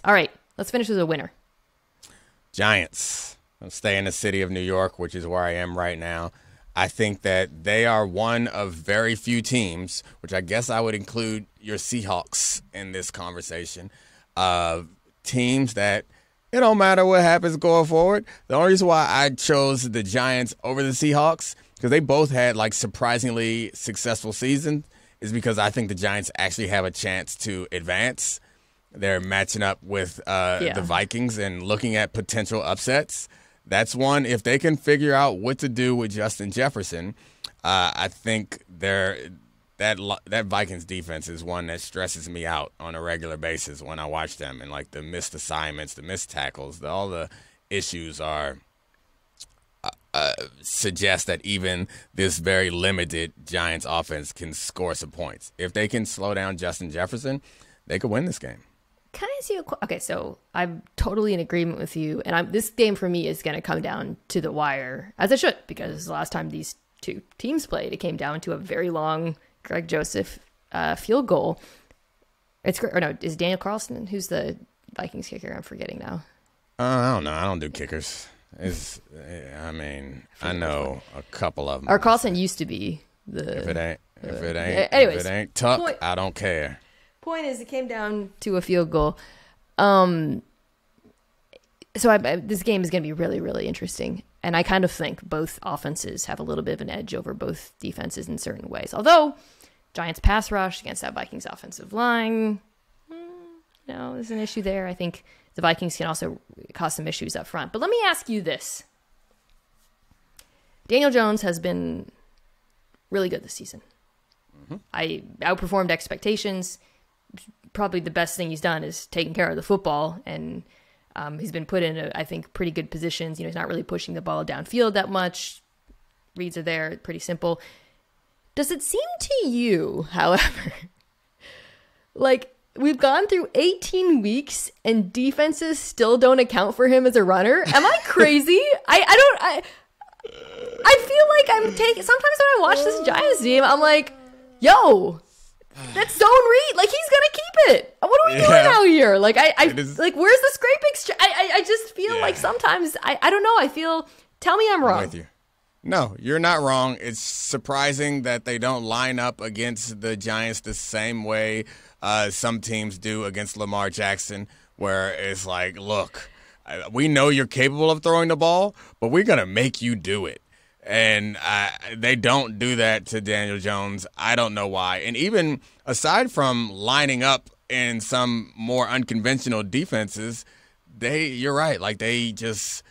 All right, let's finish with a winner. Giants. I'll stay in the city of New York, which is where I am right now. I think that they are one of very few teams, which I guess I would include your Seahawks in this conversation, teams that it don't matter what happens going forward. The only reason why I chose the Giants over the Seahawks, because they both had like surprisingly successful seasons, is because I think the Giants actually have a chance to advance. They're matching up with the Vikings and looking at potential upsets. That's one. If they can figure out what to do with Justin Jefferson, I think that Vikings defense is one that stresses me out on a regular basis when I watch them. And like the missed assignments, the missed tackles, all the issues are suggest that even this very limited Giants offense can score some points. If they can slow down Justin Jefferson, they could win this game. Can I ask you okay, so I'm totally in agreement with you, and this game for me is going to come down to the wire, as it should, because the last time these two teams played, it came down to a very long Greg Joseph field goal. Is Daniel Carlson, who's the Vikings kicker? I'm forgetting now. I don't know. I don't do kickers. I know a couple of them. Or Carlson used to be the... If it ain't Tuck, I don't care. Point is, it came down to a field goal. So this game is going to be really, really interesting. And I kind of think both offenses have a little bit of an edge over both defenses in certain ways. Although, Giants pass rush against that Vikings offensive line, there's an issue there. I think the Vikings can also cause some issues up front. But let me ask you this. Daniel Jones has been really good this season. Mm-hmm. I outperformed expectations. Probably the best thing he's done is taking care of the football, and he's been put in, I think, pretty good positions. He's not really pushing the ball downfield that much. Reads are there, pretty simple. Does it seem to you, however, like we've gone through 18 weeks and defenses still don't account for him as a runner? Am I crazy? I feel like I'm taking... Sometimes when I watch this Giants team, I'm like, yo... That's zone read. Like, he's gonna keep it. What are we doing out here? Like, like, where's the scraping? I just feel like sometimes I don't know. I feel. Tell me I'm wrong. I'm with you. No, you're not wrong. It's surprising that they don't line up against the Giants the same way some teams do against Lamar Jackson, where it's like, look, we know you're capable of throwing the ball, but we're gonna make you do it. And they don't do that to Daniel Jones. I don't know why. And even aside from lining up in some more unconventional defenses, you're right. Like, they just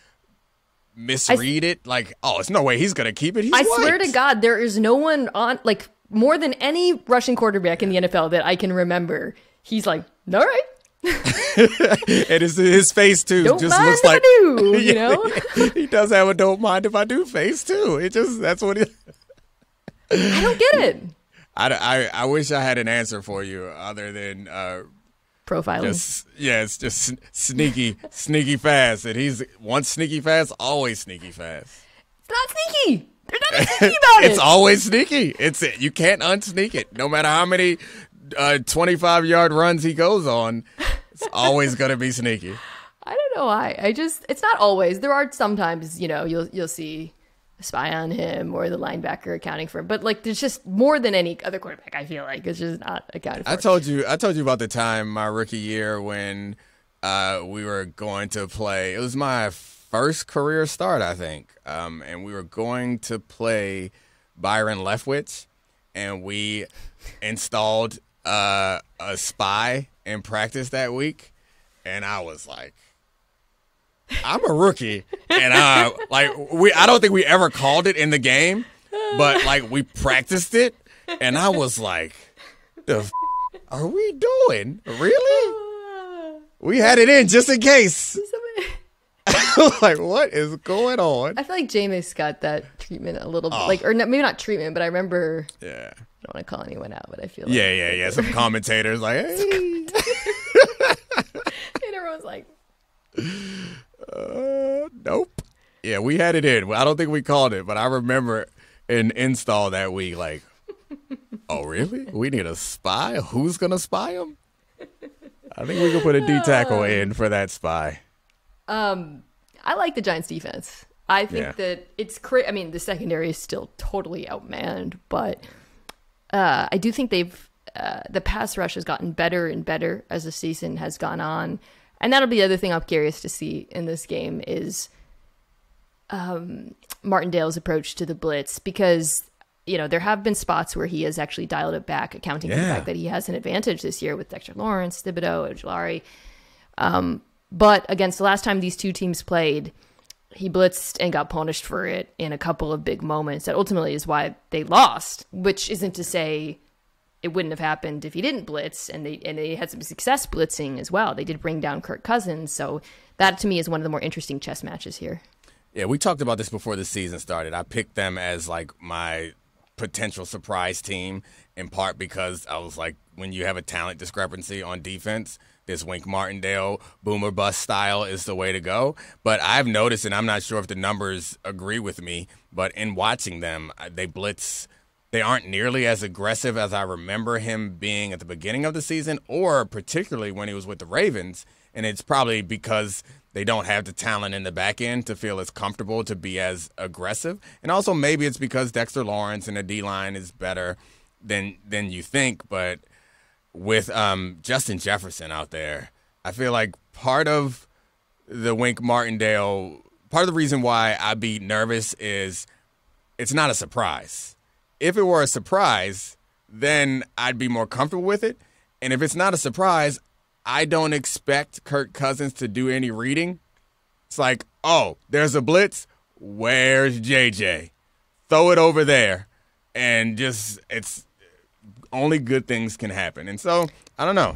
misread it. Like, it's no way he's going to keep it. He's I swear to God, there is no one on, like, more than any rushing quarterback in the NFL that I can remember. He's like, all right. And his face too don't just mind looks if like I do, you know. He does have a don't mind if I do face too. That's what I don't get it. I wish I had an answer for you other than profiling. It's just sneaky fast. And he's once sneaky fast, always sneaky fast. It's not sneaky. There's nothing sneaky about it. It's always sneaky. You can't unsneak it. No matter how many 25-yard runs he goes on, it's always going to be sneaky. I don't know why. It's not always. There are sometimes, you'll see a spy on him or the linebacker accounting for him. But like, there's just more than any other quarterback, I feel like. It's just not accounted for. I told you about the time my rookie year when we were going to play. It was my first career start, I think. And we were going to play Byron Leftwich, and we installed a spy in practice that week, and I was like, I'm a rookie, and I don't think we ever called it in the game, but like we practiced it, and I was like, are we doing? Really? We had it in just in case. I was like, what is going on? I feel like Jameis got that treatment a little bit, maybe not treatment, but I remember. Yeah. I don't want to call anyone out, but I feel like... Yeah. Some commentators like, hey. And everyone's like... Nope. Yeah, we had it in. I don't think we called it, but I remember an install that week like, oh, really? We need a spy? Who's going to spy him? I think we can put a D tackle in for that spy. I like the Giants defense. I think that it's I mean, the secondary is still totally outmanned, but I do think the pass rush has gotten better and better as the season has gone on. And that'll be the other thing I'm curious to see in this game is Martindale's approach to the blitz, because, you know, there have been spots where he has actually dialed it back, accounting for the fact that he has an advantage this year with Dexter Lawrence, Thibodeau, Ojulari. But against the last time these two teams played, he blitzed and got punished for it in a couple of big moments. That ultimately is why they lost, which isn't to say it wouldn't have happened if he didn't blitz, and they had some success blitzing as well. They did bring down Kirk Cousins, so that to me is one of the more interesting chess matches here. Yeah, we talked about this before the season started. I picked them as like my potential surprise team, in part because I was like, when you have a talent discrepancy on defense, this Wink Martindale boomer bust style is the way to go. But I've noticed, and I'm not sure if the numbers agree with me, but in watching them, they blitz. They aren't nearly as aggressive as I remember him being at the beginning of the season, or particularly when he was with the Ravens. And it's probably because they don't have the talent in the back end to feel as comfortable to be as aggressive. And also maybe it's because Dexter Lawrence and the D-line is better than you think. But with Justin Jefferson out there, I feel like part of the Wink Martindale, part of the reason why I'd be nervous is it's not a surprise. If it were a surprise, then I'd be more comfortable with it. And if it's not a surprise, I don't expect Kirk Cousins to do any reading. It's like, oh, there's a blitz. Where's JJ? Throw it over there. And just, it's only good things can happen. And so, I don't know.